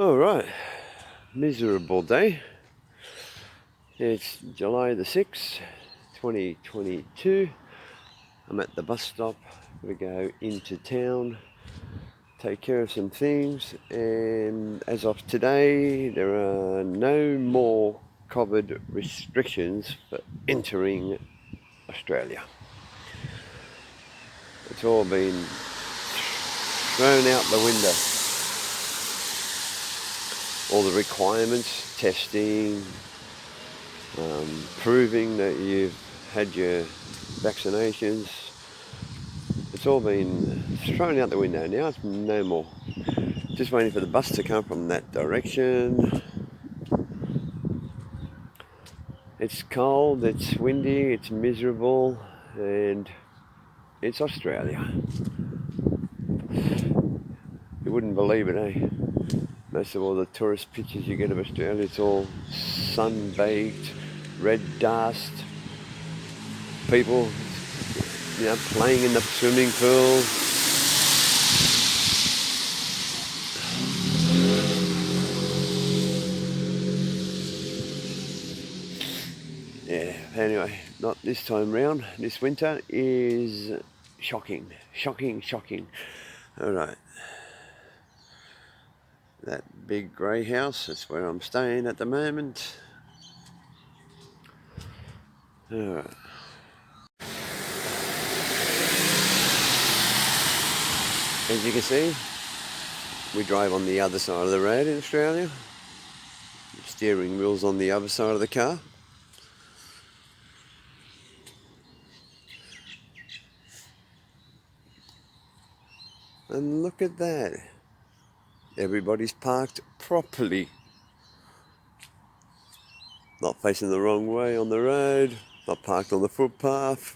All right, miserable day. It's July the 6th, 2022. I'm at the bus stop. We go into town, take care of some things, and as of today, there are no more COVID restrictions for entering Australia. It's all been thrown out the window. All the requirements, testing, proving that you've had your vaccinations, it's all been thrown out the window. Now it's no more. Just waiting for the bus to come from that direction. It's cold, it's windy, it's miserable, and it's Australia. You wouldn't believe it, eh? Most of all the tourist pictures you get of Australia, it's all sun-baked, red dust, people, playing in the swimming pool. Yeah, anyway, not this time round. This winter is shocking. All right. That big grey house, that's where I'm staying at the moment. All right. As you can see, we drive on the other side of the road in Australia. The steering wheel's on the other side of the car. And look at that. Everybody's parked properly. Not facing the wrong way on the road, not parked on the footpath.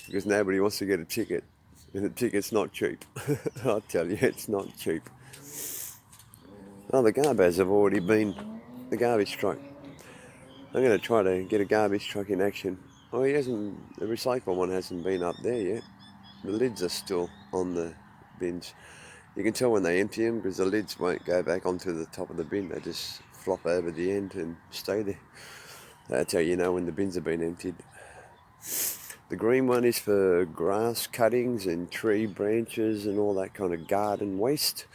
Because nobody wants to get a ticket. And the ticket's not cheap. I'll tell you, it's not cheap. Oh, the garbos have already been, the garbage truck. I'm going to try to get a garbage truck in action. Oh, the recycle one hasn't been up there yet. The lids are still on the bins. You can tell when they empty them because the lids won't go back onto the top of the bin. They just flop over the end and stay there. That's how you know when the bins have been emptied. The green one is for grass cuttings and tree branches and all that kind of garden waste.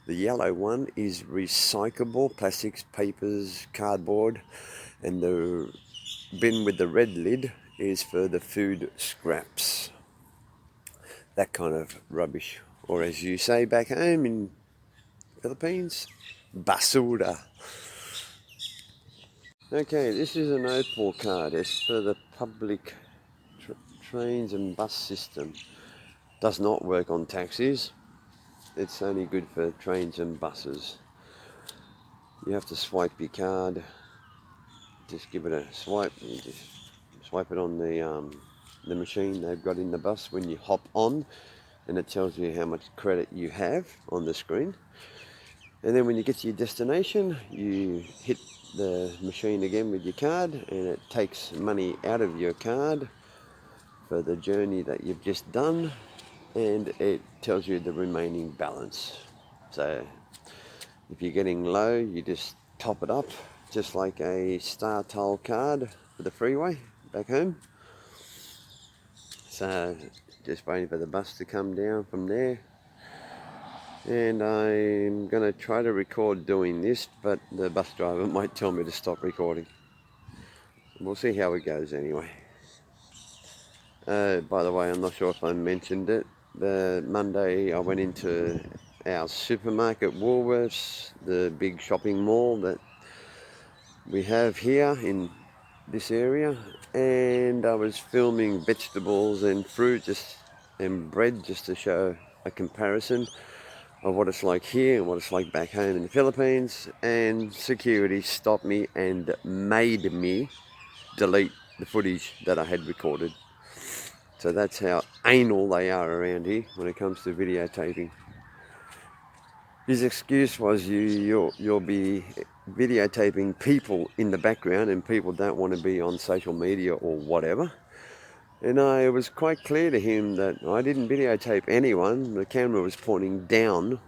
The yellow one is recyclable, plastics, papers, cardboard. And the bin with the red lid is for the food scraps. That kind of rubbish. Or as you say back home in Philippines, basura. Okay, this is an Opal card. It's for the public trains and bus system. Does not work on taxis. It's only good for trains and buses. You have to swipe your card. Just give it a swipe. You just swipe it on the machine they've got in the bus when you hop on, and it tells you how much credit you have on the screen. And then when you get to your destination, you hit the machine again with your card, and it takes money out of your card for the journey that you've just done, and it tells you the remaining balance. So if you're getting low, you just top it up, just like a Star Toll card for the freeway back home. So just waiting for the bus to come down from there. And I'm going to try to record doing this, but the bus driver might tell me to stop recording. We'll see how it goes anyway. By the way, I'm not sure if I mentioned it. The Monday I went into our supermarket, Woolworths, the big shopping mall that we have here in this area, and I was filming vegetables and fruit and bread just to show a comparison of what it's like here and what it's like back home in the Philippines, and security stopped me and made me delete the footage that I had recorded. So that's how anal they are around here when it comes to videotaping. His excuse was you'll be videotaping people in the background and people don't want to be on social media or whatever. And it was quite clear to him that I didn't videotape anyone. The camera was pointing down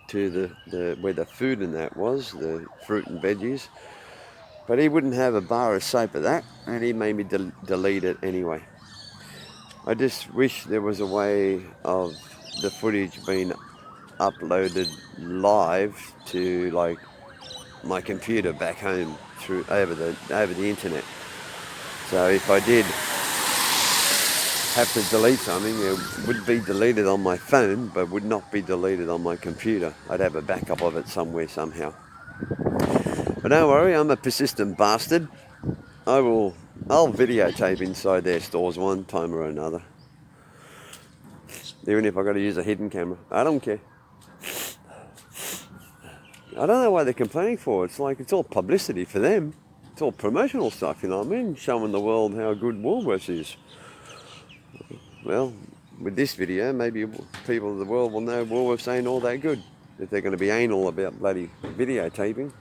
to the where the food and that was, the fruit and veggies. But he wouldn't have a bar of soap of that, and he made me delete it anyway. I just wish there was a way of the footage being uploaded live to like my computer back home through over the internet. So if I did have to delete something, it would be deleted on my phone, but would not be deleted on my computer. I'd have a backup of it somewhere somehow. But don't worry, I'm a persistent bastard. I'll videotape inside their stores one time or another. Even if I got to use a hidden camera. I don't care. I don't know why they're complaining for. It's like it's all publicity for them. It's all promotional stuff, you know what I mean? Showing the world how good Woolworths is. Well, with this video, maybe people of the world will know Woolworths ain't all that good if they're going to be anal about bloody videotaping.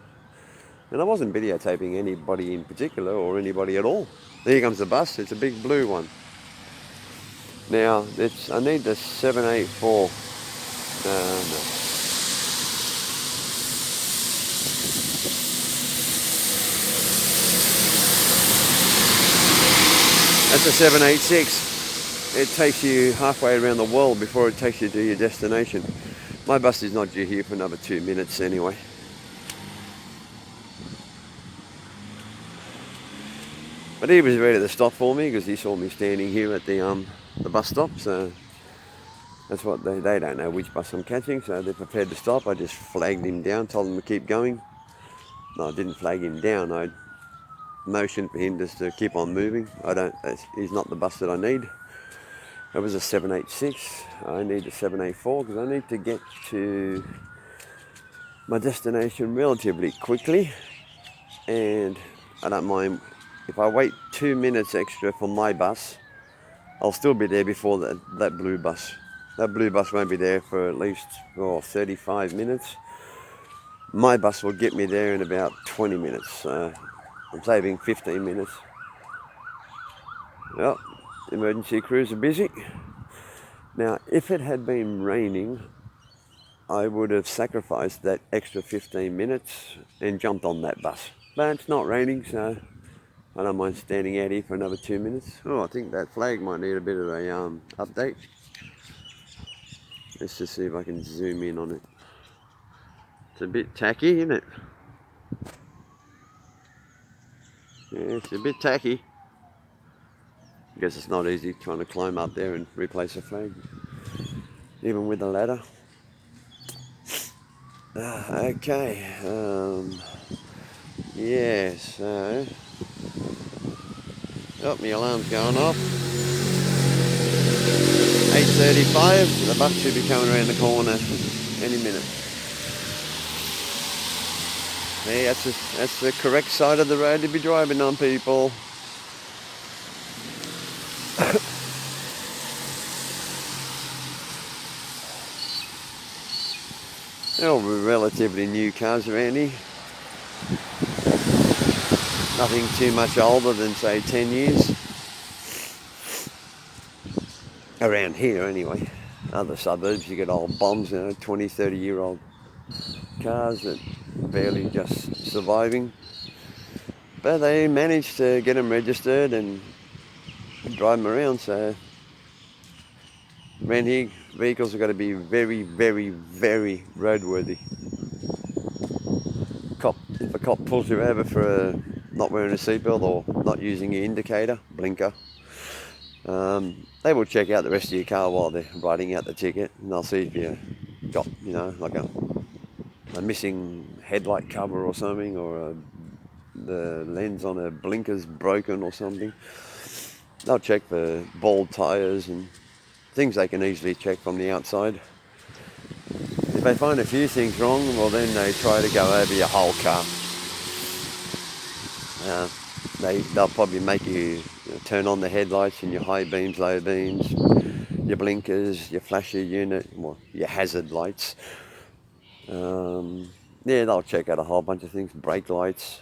And I wasn't videotaping anybody in particular or anybody at all. There comes the bus. It's a big blue one. Now, I need the 784. No. That's a 786. It takes you halfway around the world before it takes you to your destination. My bus is not due here for another 2 minutes anyway. But he was ready to stop for me because he saw me standing here at the bus stop. So that's what they don't know which bus I'm catching, so they're prepared to stop. I just flagged him down, told him to keep going. No, I didn't flag him down. I motioned for him just to keep on moving. He's not the bus that I need. It was a 786. I need a 784 because I need to get to my destination relatively quickly. And I don't mind if I wait 2 minutes extra for my bus. I'll still be there before that blue bus. That blue bus won't be there for at least 35 minutes. My bus will get me there in about 20 minutes. I'm saving 15 minutes. Well, emergency crews are busy. Now, if it had been raining, I would have sacrificed that extra 15 minutes and jumped on that bus. But it's not raining, so I don't mind standing out here for another 2 minutes. Oh, I think that flag might need a bit of a update. Let's just see if I can zoom in on it. It's a bit tacky, isn't it? Yeah, it's a bit tacky. I guess it's not easy trying to climb up there and replace a flag, even with a ladder. Okay, yeah, so, oh, my alarm's going off. 8:35, the bus should be coming around the corner any minute. Yeah, that's the correct side of the road to be driving on, people. They're all relatively new cars around here. Nothing too much older than, say, 10 years. Around here, anyway. Other suburbs, you get old bombs, 20, 30-year-old cars that are barely just surviving. But they managed to get them registered and drive them around, so around here, vehicles have got to be very, very, very roadworthy. If a cop pulls you over for not wearing a seatbelt or not using your indicator, blinker, they will check out the rest of your car while they're writing out the ticket, and they'll see if you got, like a missing headlight cover or something, or the lens on a blinker's broken or something. They'll check for bald tyres and things they can easily check from the outside. If they find a few things wrong, well, then they try to go over your whole car. They'll probably make you turn on the headlights and your high beams, low beams, your blinkers, your flasher unit, well, your hazard lights. Yeah, they'll check out a whole bunch of things, brake lights.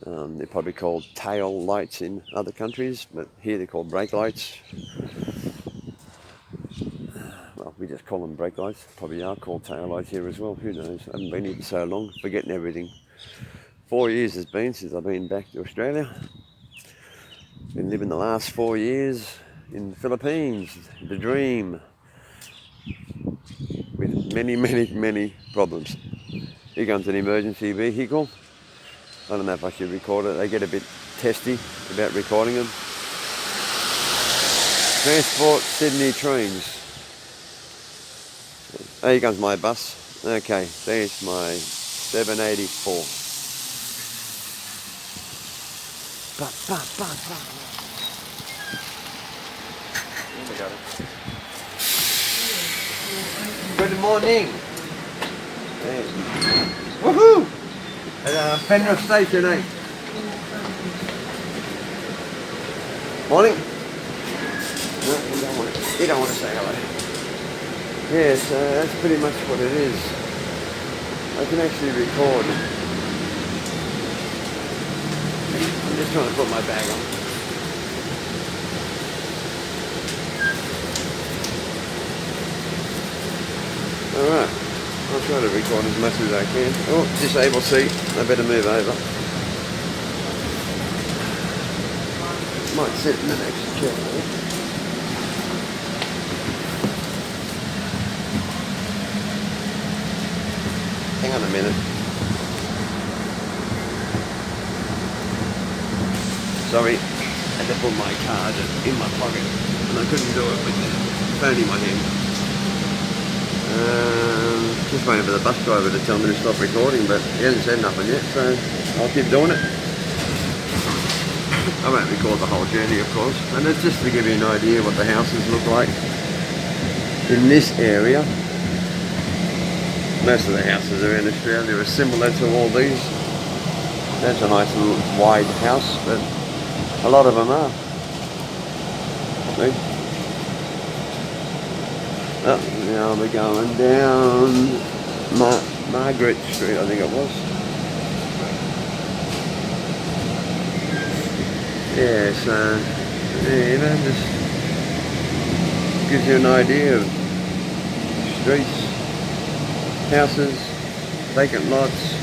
They're probably called tail lights in other countries, but here they're called brake lights. Well, we just call them brake lights. Probably are called tail lights here as well. Who knows? I haven't been here for so long, forgetting everything. 4 years it's been since I've been back to Australia. Been living the last 4 years in the Philippines, the dream, with many problems. Here comes an emergency vehicle. I don't know if I should record it. They get a bit testy about recording them. Transport Sydney trains. Oh, here comes my bus. Okay, there's my 784. Good morning. Hey. Woohoo! At Penrith Station 8. Morning. No, you don't want to say hello. Yes, that's pretty much what it is. I can actually record. I'm just trying to put my bag on. Alright, I'll try to record as much as I can. Oh, disabled seat. I better move over. Might sit in the next chair. Hang on a minute. Sorry, I had to put my card in my pocket and I couldn't do it with the phone in my hand. Just waiting for the bus driver to tell me to stop recording, but he hasn't said nothing yet, so I'll keep doing it. I won't record the whole journey, of course, and it's just to give you an idea what the houses look like in this area. Most of the houses around Australia are similar to all these. That's a nice little wide house, but a lot of them are. See? Oh, now we're going down Margaret Street, I think it was. Yeah, so, yeah, you know, just gives you an idea of streets, houses, vacant lots.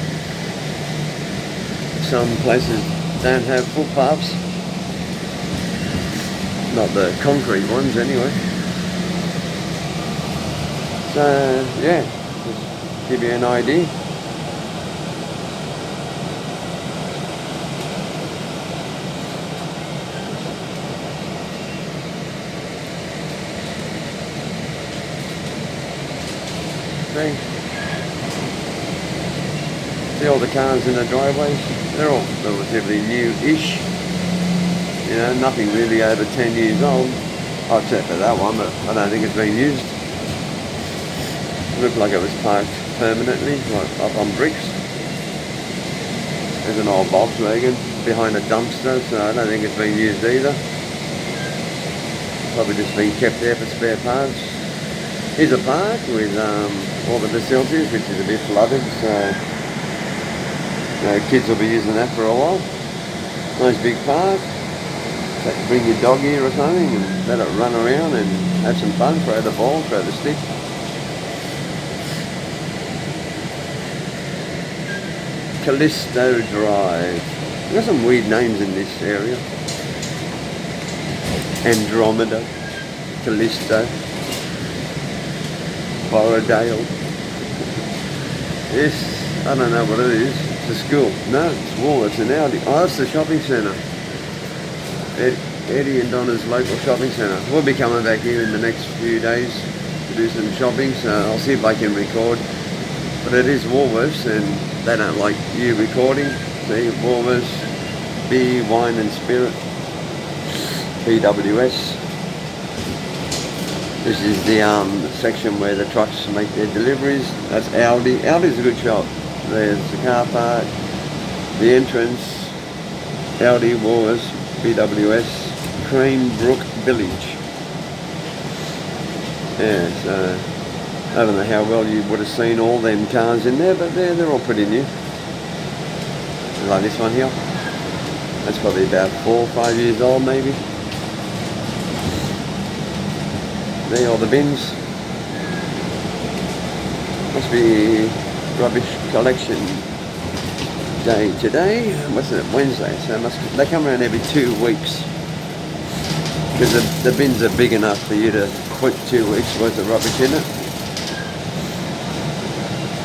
Some places don't have footpaths. Not the concrete ones anyway. So, yeah, just give you an idea. See all the cars in the driveways? They're all relatively new-ish. You know, nothing really over 10 years old. Except for that one, but I don't think it's been used. It looked like it was parked permanently, like up on bricks. There's an old Volkswagen behind a dumpster, so I don't think it's been used either. Probably just been kept there for spare parts. Here's a park with all the facilities, which is a bit flooded, so kids will be using that for a while. Nice big park. So bring your dog here or something and let it run around and have some fun, throw the ball, throw the stick. Callisto Drive. There's some weird names in this area. Andromeda, Callisto, Borrowdale. Yes, I don't know what it is. It's a school. No, it's Woolworths and Audi. Oh, that's the shopping centre. Eddie and Donna's local shopping centre. We'll be coming back here in the next few days to do some shopping, so I'll see if I can record. But it is Woolworths and they don't like you recording. See, Woolworths, beer, wine and spirit, BWS. This is the section where the trucks make their deliveries. That's Audi. Audi's a good shop. There's the car park, the entrance, Audi, Woolworths, BWS, Cranebrook Village. Yeah, so I don't know how well you would have seen all them cars in there, but they're all pretty new. Like this one here. That's probably about 4 or 5 years old maybe. There are all the bins. Must be rubbish collection day today. What's it? Wednesday. So they come around every 2 weeks. Because the bins are big enough for you to put 2 weeks worth of rubbish in it.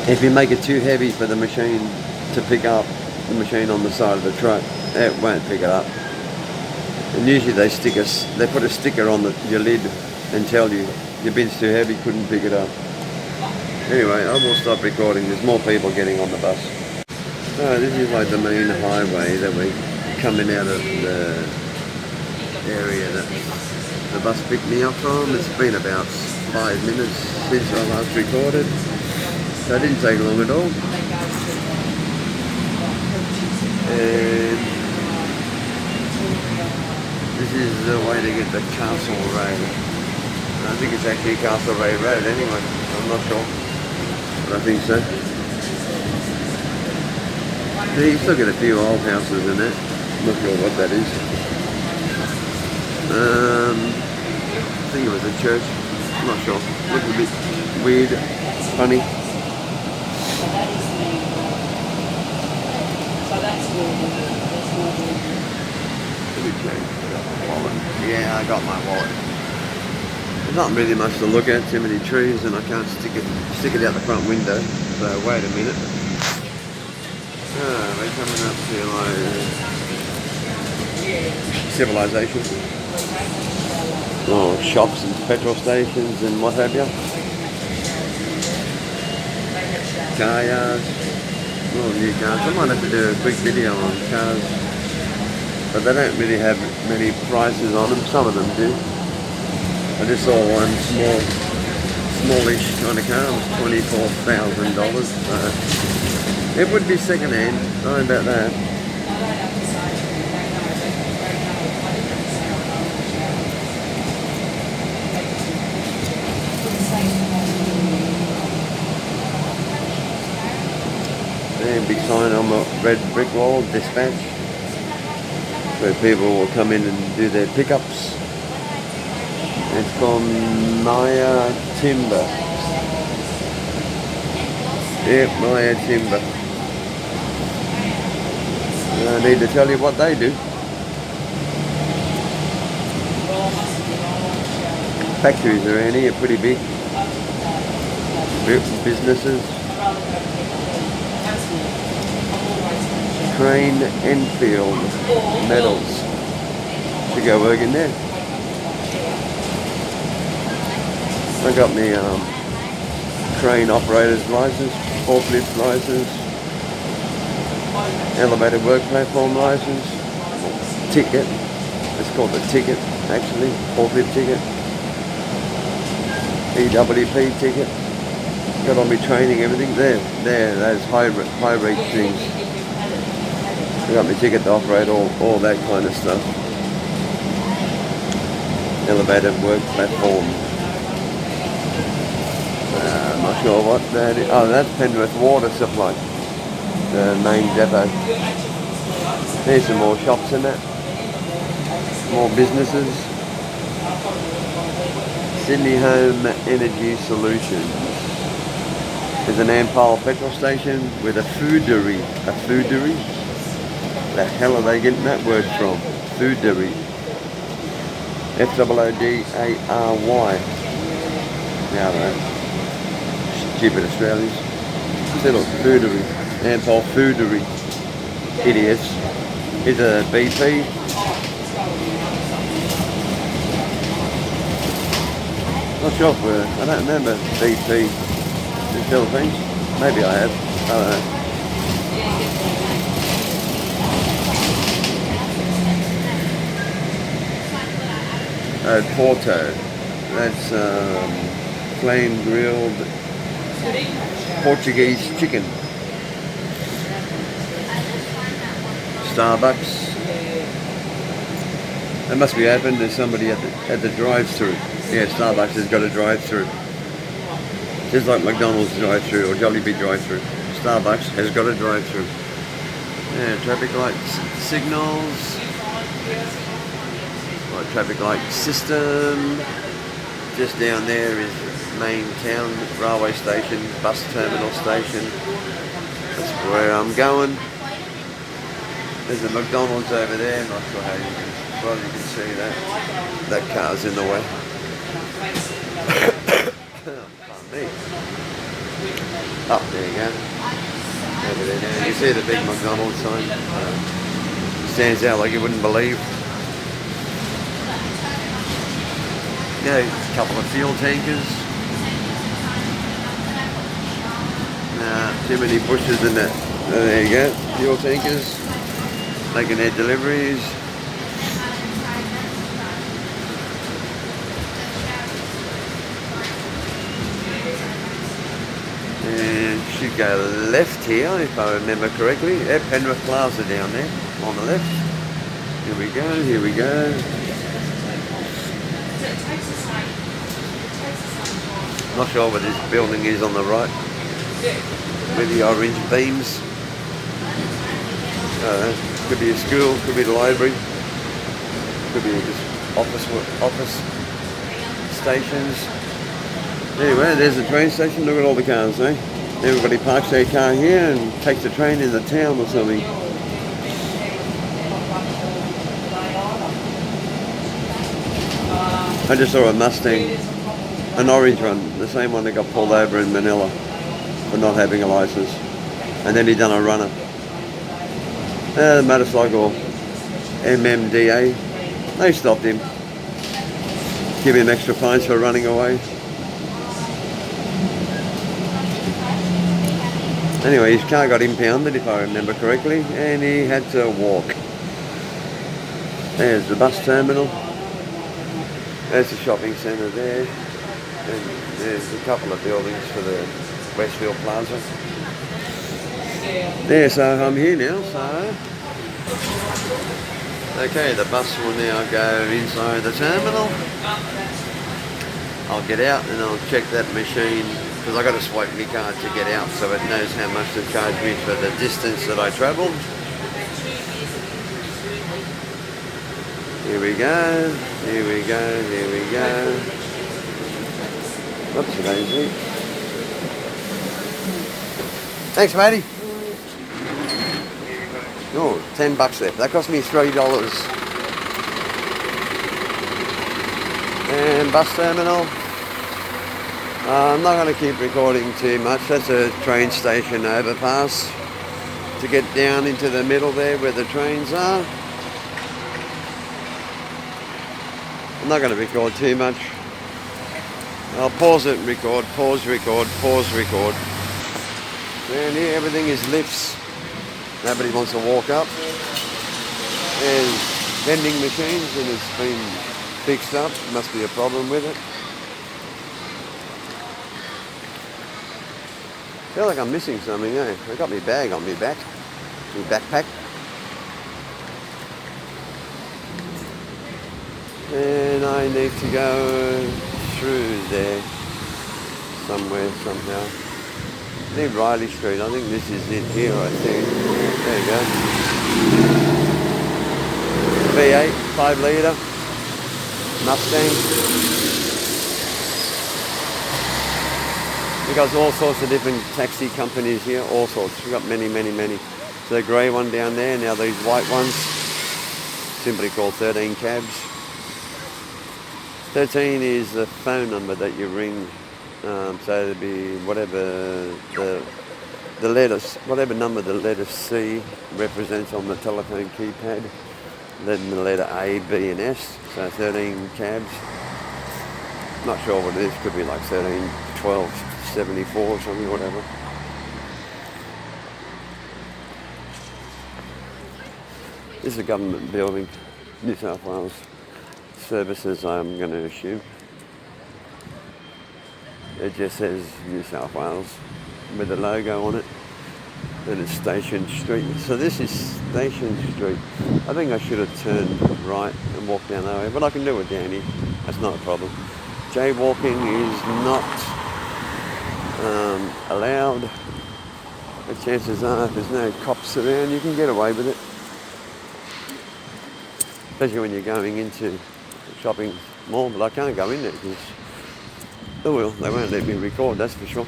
If you make it too heavy for the machine to pick up, the machine on the side of the truck, it won't pick it up. And usually they put a sticker on your lid and tell you your bin's too heavy, couldn't pick it up. Anyway, I will stop recording. There's more people getting on the bus. So this is like the main highway that we're coming out of the area that the bus picked me up from. It's been about 5 minutes since I last recorded, so it didn't take long at all. And this is the way to get to Castle Ray. I think it's actually Castle Ray Road anyway, I'm not sure, but I think so. You still get a few old houses in there, I'm not sure what that is. I think it was a church, I'm not sure. Looked a bit weird, funny. Yeah, I got my wallet. There's not really much to look at, too many trees, and I can't stick it out the front window. So wait a minute. We're coming up to like civilization. Oh, shops and petrol stations and what have you. Car yards. Oh, new cars. I might have to do a quick video on cars, but they don't really have many prices on them. Some of them do. I just saw one smallish kind of car. It was $24,000. It would be second hand. Sorry about that. And big sign on the red brick wall, dispatch, where people will come in and do their pickups. It's called Maya Timber. Yep, Maya Timber. I need to tell you what they do. Factories around here are pretty big. Businesses. Crane Enfield Metals. Should go work in there. I got my crane operator's license, forklift license, elevated work platform license, ticket. It's called the ticket, actually, forklift ticket. EWP ticket. Got all my training, everything there. Those high reach things. I got my ticket to operate all that kind of stuff. Elevated work platform. I'm not sure what that is. Oh, that's Penrith Water Supply, the main depot. There's some more shops in that. More businesses. Sydney Home Energy Solutions. There's an Ampol petrol station with a foodery. A foodery? The hell are they getting that word from? Foodery. F-O-O-D-A-R-Y. Now that. Stupid Australians. See, look, foodery. Ampol foodery. Idiots. Here's a BP. Not sure if I don't remember BP in the Philippines. Maybe I have. I don't know. Porto. That's flame grilled Portuguese chicken. Starbucks. That must be open. There's somebody at the drive-through. Yeah, Starbucks has got a drive-through. Just like McDonald's drive-through or Jollibee drive-through. Starbucks has got a drive-through. Yeah, traffic light signals, traffic light system. Just down there is main town railway station, bus terminal station. That's where I'm going. There's a McDonald's over there. I'm not sure how well you can see that. That car's in the way. Pardon me. Oh, there you go. Over there now. You see the big McDonald's sign? Stands out like you wouldn't believe. Yeah, a couple of fuel tankers. Too many bushes in that. There you go. Fuel tankers making their deliveries. And should go left here if I remember correctly. Penrith Plaza down there on the left. Here we go, here we go. Not sure what this building is on the right. With the orange beams. Could be a school, could be the library, could be just office stations. Anyway, there's the train station. Look at all the cars, eh? Everybody parks their car here and takes the train into town or something. I just saw a Mustang, an orange one, the same one that got pulled over in Manila for not having a license, and then he done a runner. The motorcycle MMDA, they stopped him, give him extra fines for running away. Anyway, his car got impounded if I remember correctly, and he had to walk. There's the bus terminal, there's the shopping centre there, and there's a couple of buildings for the Westfield Plaza. There, so I'm here now, so... Okay, the bus will now go inside the terminal. I'll get out and I'll check that machine, because I've got to swipe my card to get out so it knows how much to charge me for the distance that I travelled. Here we go, here we go, here we go. Whoops, daisy. Thanks, matey. Oh, $10 there. That cost me $3. And bus terminal. I'm not going to keep recording too much. That's a train station overpass to get down into the middle there where the trains are. I'm not going to record too much. I'll pause it and record, pause, record, pause, record. And here everything is lifts. Nobody wants to walk up. There's vending machines and it's been fixed up. Must be a problem with it. I feel like I'm missing something, eh? I got my bag on my back. My backpack. And I need to go through there somewhere, somehow. I think Riley Street, I think this is it here, I think. There you go. V8, 5 litre, Mustang. We've got all sorts of different taxi companies here, all sorts. We've got many, many, many. So the grey one down there, now these white ones, simply called 13 cabs. 13 is the phone number that you ring. So it'd be whatever the letters, whatever number the letter C represents on the telephone keypad, then the letter A, B and S, so 13 cabs. Not sure what it is, could be like 13, 12, 74 or something, whatever. This is a government building, New South Wales Services, I'm going to assume. It just says New South Wales with a logo on it. Then it's Station Street. So this is Station Street. I think I should have turned right and walked down that way, but I can do it, Danny. That's not a problem. Jaywalking is not allowed. the chances are if there's no cops around, you can get away with it. Especially when you're going into a shopping mall, but I can't go in there because, oh well, they won't let me record, that's for sure.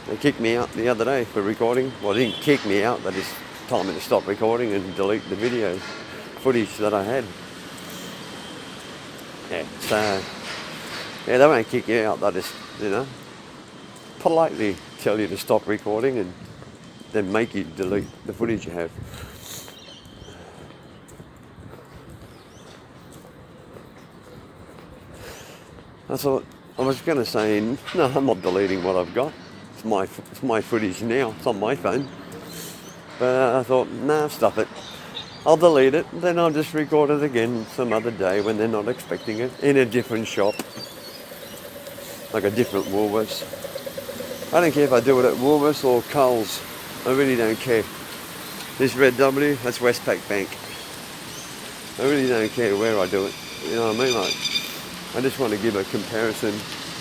They kicked me out the other day for recording. Well, they didn't kick me out, they just told me to stop recording and delete the video footage that I had. Yeah, so, yeah, they won't kick you out, they just, politely tell you to stop recording and then make you delete the footage you have. I thought, I was going to say, no, I'm not deleting what I've got. It's my footage now. It's on my phone. But I thought, nah, stuff it. I'll delete it. Then I'll just record it again some other day when they're not expecting it in a different shop, like a different Woolworths. I don't care if I do it at Woolworths or Coles. I really don't care. This N.S.W, that's Westpac Bank. I really don't care where I do it. You know what I mean? Like, I just want to give a comparison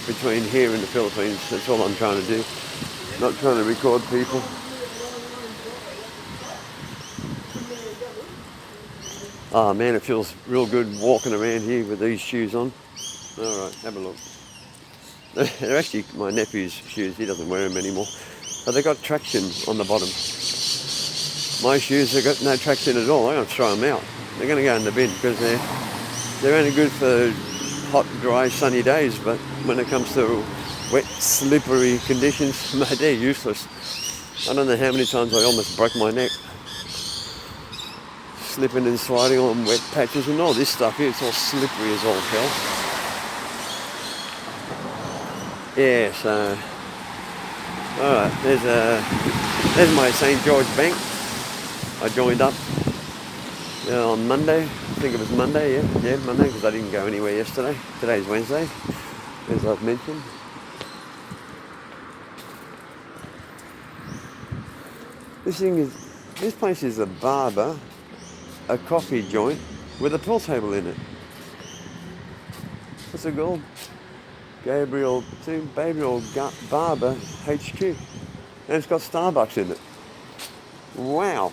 between here and the Philippines. That's all I'm trying to do. Not trying to record people. Oh man, it feels real good walking around here with these shoes on. Alright, have a look. They're actually my nephew's shoes, he doesn't wear them anymore. But they've got traction on the bottom. My shoes have got no traction at all. I'm going to throw them out. They're going to go in the bin because they're only good for hot, dry, sunny days, but when it comes to wet, slippery conditions, mate, they're useless. I don't know how many times I almost broke my neck. Slipping and sliding on wet patches and all this stuff here, it's all slippery as all hell. Yeah, so, alright, there's my St. George Bank. I joined up on Monday. I think it was Monday, yeah, Monday, because I didn't go anywhere yesterday. Today's Wednesday, as I've mentioned. This place is a barber, a coffee joint with a pool table in it. What's it called? Gabriel Barber HQ. And it's got Starbucks in it. Wow.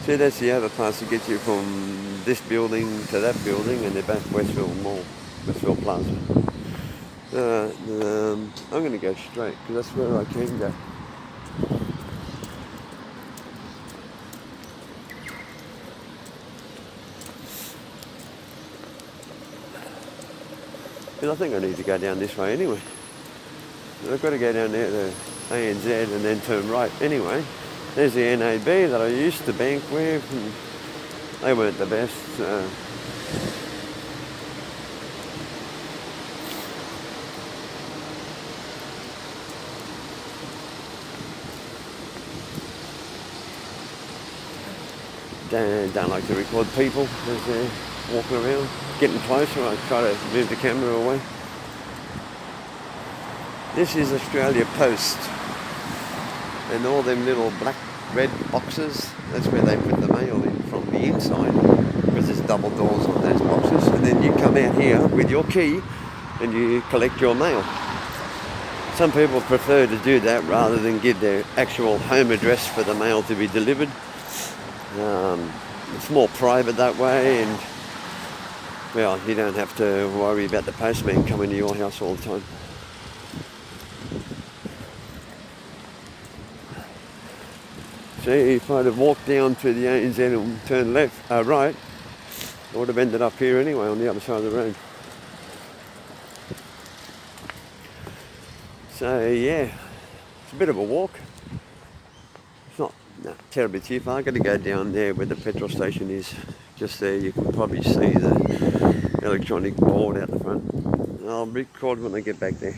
See, that's the other pass to get you from this building to that building, and they're both Westville Mall, Westville Plaza. I'm going to go straight because that's where I can go. Because I think I need to go down this way anyway. I've got to go down there to ANZ and then turn right anyway. There's the NAB that I used to bank with, and they weren't the best. Don't like to record people as they're walking around. Getting closer, I try to move the camera away. This is Australia Post, and all them little black red boxes, that's where they put the mail in from the inside, because there's double doors on those boxes, and then you come out here with your key and you collect your mail. Some people prefer to do that rather than give their actual home address for the mail to be delivered. It's more private that way, and well, you don't have to worry about the postman coming to your house all the time. See, if I'd have walked down to the ANZ and turned right, I would have ended up here anyway on the other side of the road. So yeah, it's a bit of a walk. It's not terribly too far. I've got to go down there where the petrol station is. Just there, you can probably see the electronic board out the front. I'll record when I get back there.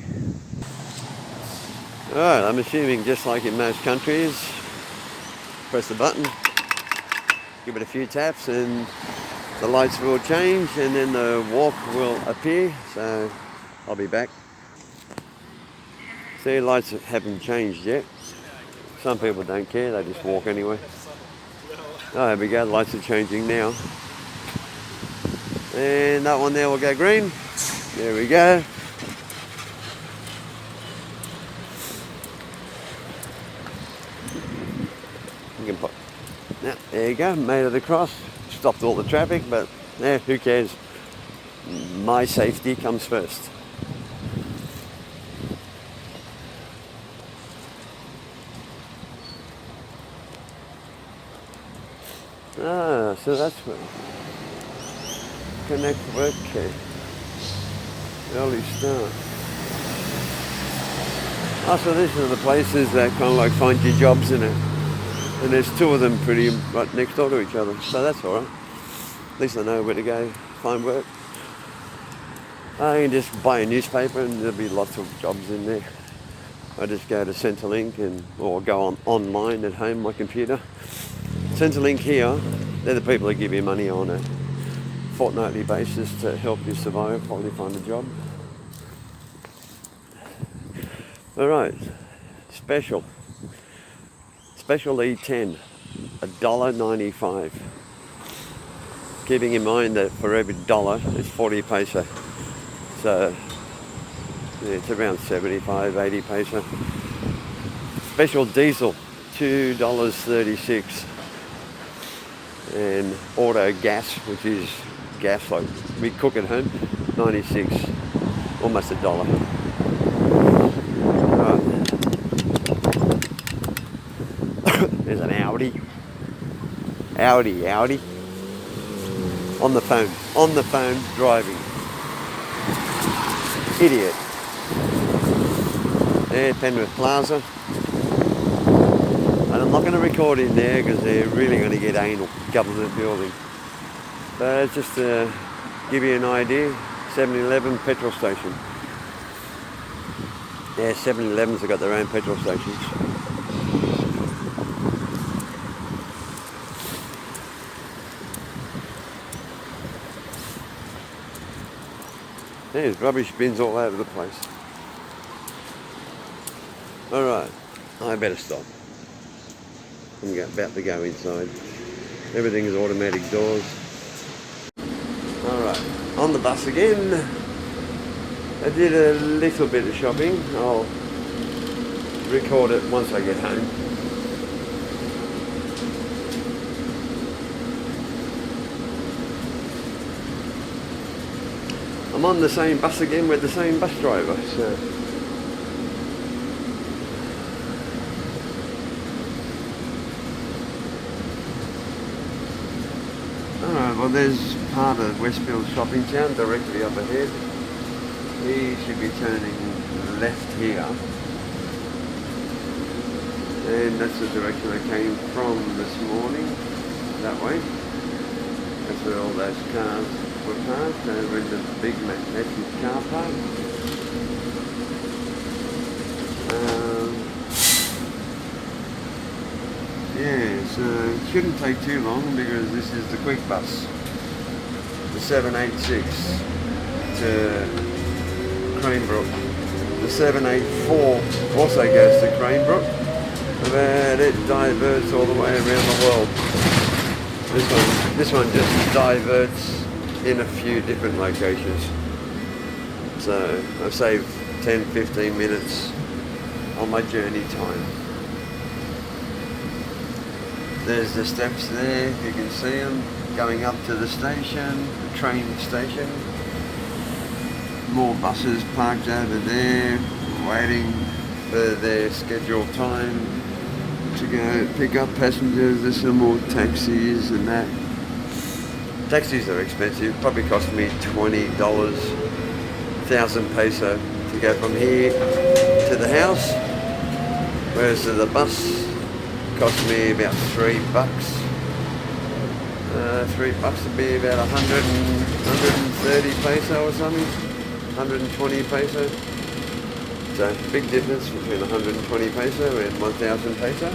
Alright, I'm assuming just like in most countries, press the button, give it a few taps and the lights will change and then the walk will appear, so I'll be back. See, lights haven't changed yet. Some people don't care, they just walk anyway. Oh, there we go, lights are changing now. And that one there will go green. There we go. You can put, yeah, there you go, made it across. Stopped all the traffic, but yeah, who cares? My safety comes first. Ah, so that's what connect work key. Early start. Oh, so these are the places that kind of like find you jobs in it. And there's two of them pretty right next door to each other. So that's alright. At least I know where to go find work. I can just buy a newspaper and there'll be lots of jobs in there. I just go to Centrelink or go online at home, my computer. Centrelink here, they're the people that give you money on a fortnightly basis to help you survive while you find a job. Alright, special E10, $1.95. Keeping in mind that for every dollar it's 40 paisa. So yeah, it's around 75, 80 paisa. Special diesel, $2.36. And auto gas, which is gas like we cook at home, 96, almost $1. Right. There's an Audi. On the phone, driving. Idiot. There, Penrith Plaza. And I'm not going to record in there because they're really going to get anal, government building. But just to give you an idea, 7-Eleven petrol station. Yeah, 7-Elevens have got their own petrol stations. There's rubbish bins all over the place. Alright, I better stop. I'm about to go inside. Everything is automatic doors. Alright, on the bus again. I did a little bit of shopping. I'll record it once I get home. I'm on the same bus again with the same bus driver, so. Alright, well there's part of Westfield Shopping Town directly up ahead. He should be turning left here. And that's the direction I came from this morning, that way. That's where all those cars were parked, over in the big magnetic car park. Yeah, so it shouldn't take too long because this is the quick bus. The 786 to Cranebrook. The 784 also goes to Cranebrook, but it diverts all the way around the world. This one just diverts in a few different locations. So I've saved 10-15 minutes on my journey time. There's the steps there, you can see them going up to the station, the train station. More buses parked over there, waiting for their scheduled time to go pick up passengers. There's some more taxis and that. Taxis are expensive, probably cost me $20, 1,000 peso to go from here to the house, whereas the bus cost me about $3. $3 would be about 130 peso or something, 120 peso. So big difference between 120 peso and 1,000 peso.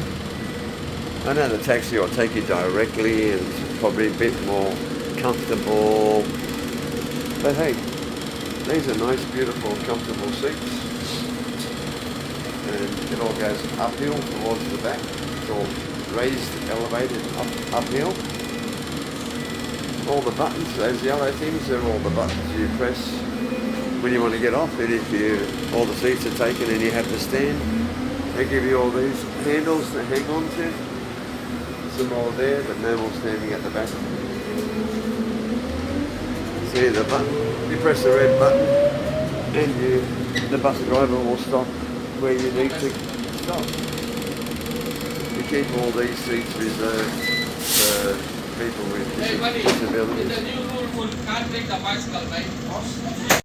I know the taxi will take you directly and it's probably a bit more comfortable. But hey, these are nice, beautiful, comfortable seats. And it all goes uphill towards the back. It's all raised, elevated, uphill. All the buttons, those yellow things, are all the buttons you press when you want to get off it. If all the seats are taken and you have to stand, they give you all these handles to hang on to. Some more there, but no more standing at the back. See the button, you press the red button and the bus driver will stop where you need to stop. We keep all these seats reserved for people with disabilities. The new rule will can't take the bicycle, right?